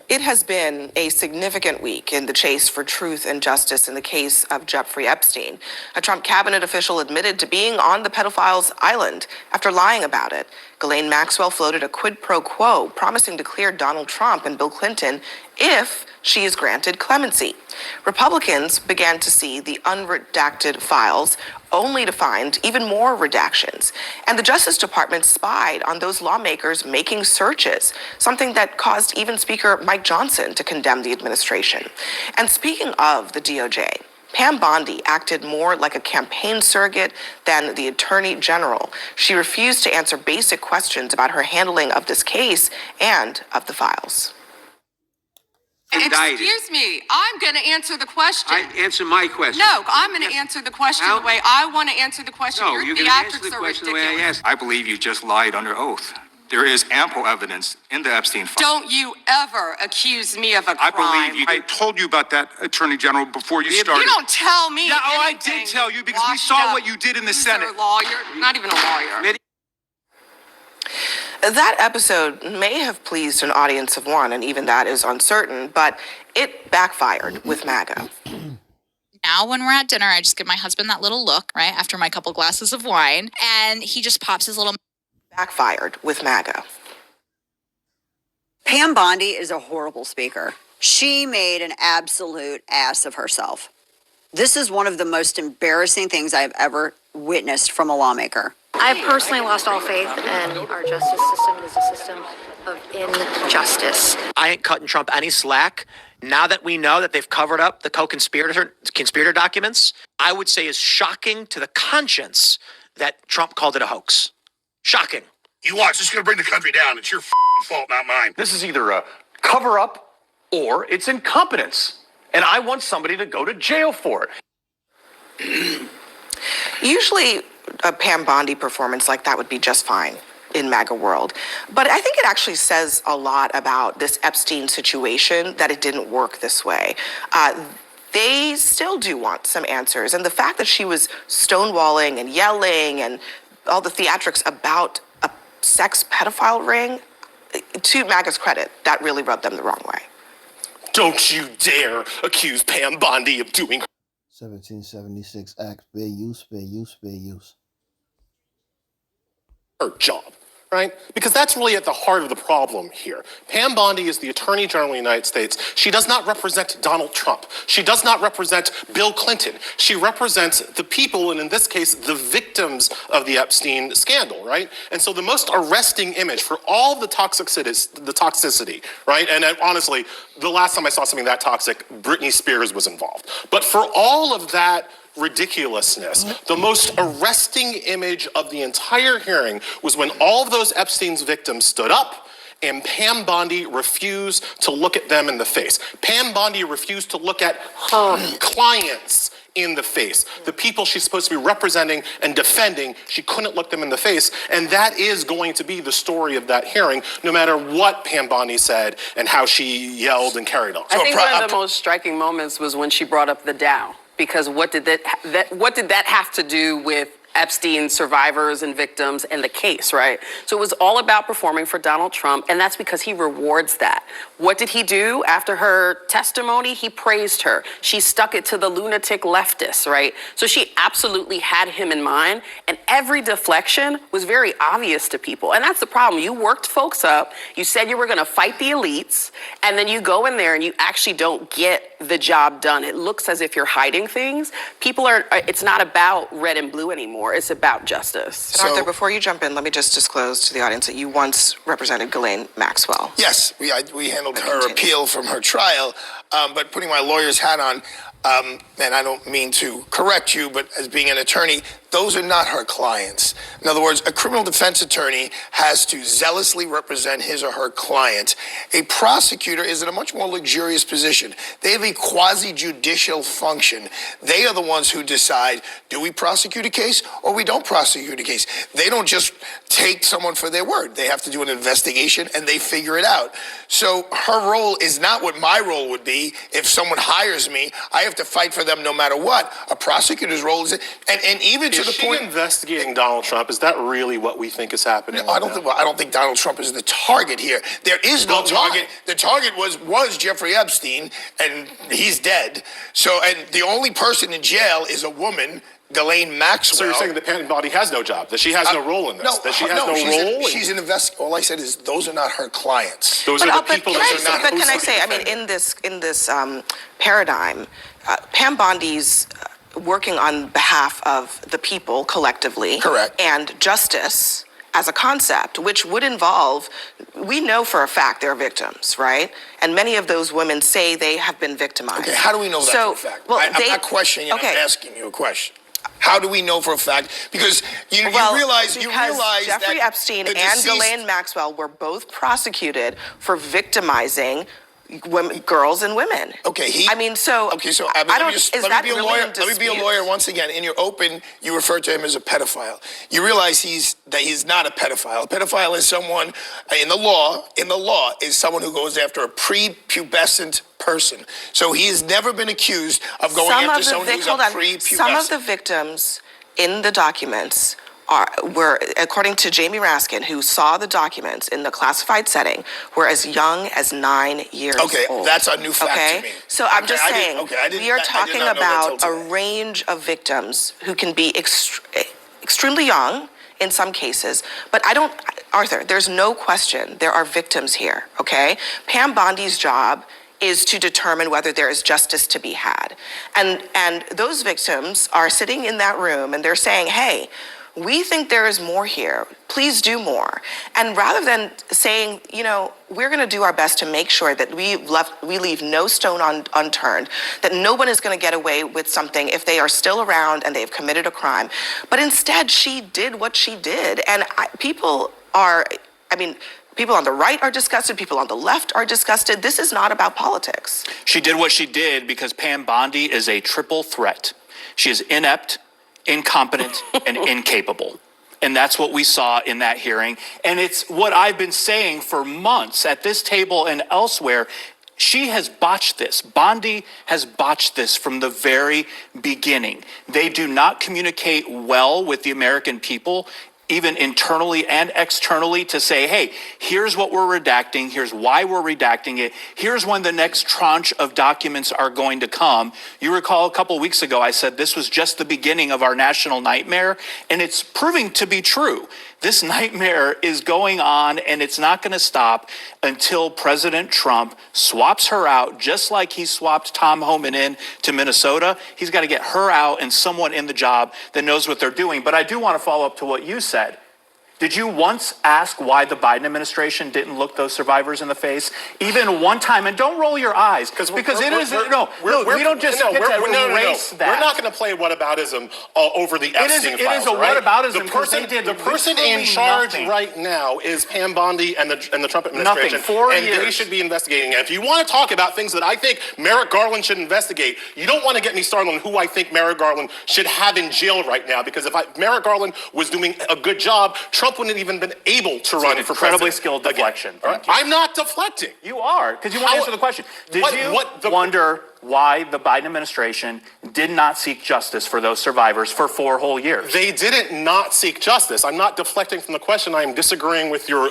It has been a significant week in the chase for truth and justice in the case of Jeffrey Epstein. A Trump cabinet official admitted to being on the pedophile's island after lying about it. Ghislaine Maxwell floated a quid pro quo, promising to clear Donald Trump and Bill Clinton if she is granted clemency. Republicans began to see the unredacted files only to find even more redactions. And the Justice Department spied on those lawmakers making searches, something that caused even Speaker Mike Johnson to condemn the administration. And speaking of the DOJ, Pam Bondi acted more like a campaign surrogate than the Attorney General. She refused to answer basic questions about her handling of this case and of the files. Indicted. Excuse me, I'm going to answer the question. Answer my question. No, I'm going to answer the question the way I want to answer the question. No, Your you're going to answer the theatrics are question the ridiculous. way I asked. I believe you just lied under oath. There is ample evidence in the Epstein file. Don't you ever accuse me of a crime. I believe you. I told you about that, Attorney General, before you started. You don't tell me. Yeah, oh, I anything, did tell you because we washed saw up what you did in the loser Senate. Lawyer, not even a lawyer. That episode may have pleased an audience of one, and even that is uncertain, but it backfired with MAGA. Now, when we're at dinner, I just give my husband that little look, right, after my couple glasses of wine, and he just pops his little... Backfired with MAGA. Pam Bondi is a horrible speaker. She made an absolute ass of herself. This is one of the most embarrassing things I've ever witnessed from a lawmaker. I've personally lost all faith in our justice system. It is a system of injustice. I ain't cutting Trump any slack. Now that we know that they've covered up the conspirator documents, I would say is shocking to the conscience that Trump called it a hoax. Shocking. You watch, this is going to bring the country down. It's your fault, not mine. This is either a cover-up or it's incompetence. And I want somebody to go to jail for it. Usually, a Pam Bondi performance like that would be just fine in MAGA world. But I think it actually says a lot about this Epstein situation that it didn't work this way. They still do want some answers. And the fact that she was stonewalling and yelling and all the theatrics about a sex pedophile ring, to MAGA's credit, that really rubbed them the wrong way. Don't you dare accuse Pam Bondi of doing 1776 Act, fair use, fair use, fair use. her job, right? Because that's really at the heart of the problem here. Pam Bondi is the Attorney General of the United States. She does not represent Donald Trump. She does not represent Bill Clinton. She represents the people, and in this case, the victims of the Epstein scandal, right? And so the most arresting image for all the toxicity, right? And honestly, the last time I saw something that toxic, Britney Spears was involved. But for all of that ridiculousness, the most arresting image of the entire hearing was when all of those Epstein's victims stood up and Pam Bondi refused to look at them in the face. Pam Bondi refused to look at her clients in the face. The people she's supposed to be representing and defending, she couldn't look them in the face. And that is going to be the story of that hearing, no matter what Pam Bondi said and how she yelled and carried on. I think one of the most striking moments was when she brought up the Dow. Because what did that have to do with Epstein survivors and victims and the case, right? So it was all about performing for Donald Trump, and that's because he rewards that. What did he do after her testimony? He praised her. She stuck it to the lunatic leftists, right? So she absolutely had him in mind, and every deflection was very obvious to people. And that's the problem. You worked folks up, you said you were gonna fight the elites, and then you go in there and you actually don't get the job done. It looks as if you're hiding things. It's not about red and blue anymore. It's about justice. So, Arthur, before you jump in, let me just disclose to the audience that you once represented Ghislaine Maxwell. Yes, we handled her appeal from her trial, but putting my lawyer's hat on, and I don't mean to correct you, but as being an attorney, those are not her clients. In other words, a criminal defense attorney has to zealously represent his or her client. A prosecutor is in a much more luxurious position. They have a quasi-judicial function. They are the ones who decide, do we prosecute a case or we don't prosecute a case? They don't just take someone for their word. They have to do an investigation and they figure it out. So her role is not what my role would be. If someone hires me, I have have to fight for them no matter what. A prosecutor's role is, and even to Is the she point. investigating Donald Trump? Is that really what we think is happening? I don't think Donald Trump is the target here. There is no Well, why? target. The target was Jeffrey Epstein, and he's dead. So, and the only person in jail is a woman, Ghislaine Maxwell. So you're saying that Pam Bondi has no job, that she has no role in this, No, that she has no role? She's an investigator. All I said is those are not her clients. Those are the people that are not. But can I say, I mean, in this paradigm, Pam Bondi's working on behalf of the people collectively. Correct. And justice as a concept, which would involve, we know for a fact they're victims, right? And many of those women say they have been victimized. Okay, how do we know that for a fact? Well, I'm not questioning you, okay. I'm asking you a question. How do we know for a fact? Because you realize Jeffrey that Epstein the and deceased- Ghislaine Maxwell were both prosecuted for victimizing women, girls and women. Okay, I mean, so okay, so I don't. Is let that me be a really lawyer. in Let me be a dispute? lawyer once again. In your open, you refer to him as a pedophile. You realize that he's not a pedophile. A pedophile is someone in the law. Is someone who goes after a prepubescent person. So he has never been accused of going after someone who's a prepubescent. Some of the victims in the documents were, according to Jamie Raskin, who saw the documents in the classified setting, were as young as 9 years old. Okay, that's a new fact to me. So I'm Okay, just saying, we are I did talking not know that about till a today. range of victims who can be extremely young in some cases, but Arthur, there's no question there are victims here, okay? Pam Bondi's job is to determine whether there is justice to be had. And those victims are sitting in that room and they're saying, hey, we think there is more here. Please do more. And rather than saying, we're going to do our best to make sure that we leave no stone unturned, that no one is going to get away with something if they are still around and they've committed a crime. But instead, she did what she did. And people on the right are disgusted. People on the left are disgusted. This is not about politics. She did what she did because Pam Bondi is a triple threat. She is inept, incompetent, and incapable. And that's what we saw in that hearing. And it's what I've been saying for months at this table and elsewhere. She has botched this. Bondi has botched this from the very beginning. They do not communicate well with the American people, even internally and externally, to say, hey, here's what we're redacting, here's why we're redacting it, here's when the next tranche of documents are going to come. You recall a couple weeks ago, I said this was just the beginning of our national nightmare, and it's proving to be true. This nightmare is going on, and it's not going to stop until President Trump swaps her out, just like he swapped Tom Homan in to Minnesota. He's got to get her out and someone in the job that knows what they're doing. But I do want to follow up to what you said. Did you once ask why the Biden administration didn't look those survivors in the face, even one time? And don't roll your eyes, because we don't just get to erase that. We're not going to play whataboutism over the Epstein files. It is a whataboutism. The person in charge right now is Pam Bondi and the Trump administration. Nothing. 4 years. And they should be investigating it. If you want to talk about things that I think Merrick Garland should investigate, you don't want to get me started on who I think Merrick Garland should have in jail right now. Because if Merrick Garland was doing a good job, Trump wouldn't have even been able to run for president. Incredibly skilled deflection. Right? I'm not deflecting. You are, because you want to answer the question. Did you wonder why the Biden administration did not seek justice for those survivors for 4 whole years? They didn't not seek justice. I'm not deflecting from the question. I am disagreeing with your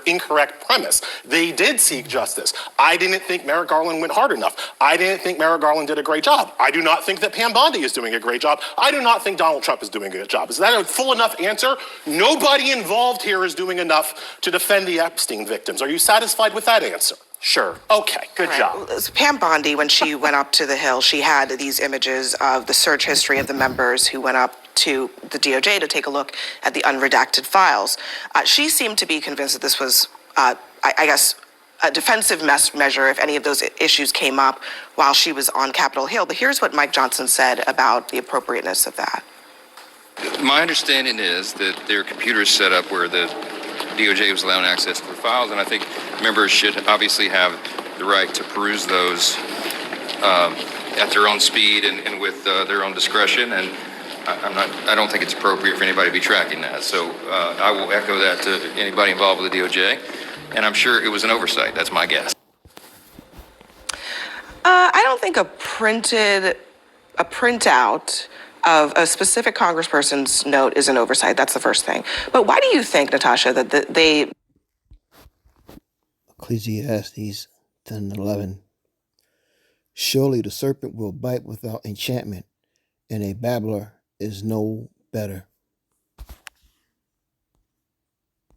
incorrect premise. They did seek justice. I didn't think Merrick Garland went hard enough. I didn't think Merrick Garland did a great job. I do not think that Pam Bondi is doing a great job. I do not think Donald Trump is doing a good job. Is that a full enough answer? Nobody involved here is doing enough to defend the Epstein victims. Are you satisfied with that answer? Sure. Okay. Good job. Pam Bondi, when she went up to the Hill, she had these images of the search history of the members who went up to the DOJ to take a look at the unredacted files. She seemed to be convinced that this was, I guess, a defensive measure if any of those issues came up while she was on Capitol Hill. But here's what Mike Johnson said about the appropriateness of that. My understanding is that their computers set up where the DOJ was allowing access to the files, and I think members should obviously have the right to peruse those at their own speed and with their own discretion. And I don't think it's appropriate for anybody to be tracking that. So I will echo that to anybody involved with the DOJ, and I'm sure it was an oversight. That's my guess. I don't think a printed a printout of a specific congressperson's note is an oversight. That's the first thing. But why do you think, Natasha, that they... Ecclesiastes 10:11. Surely the serpent will bite without enchantment, and a babbler is no better.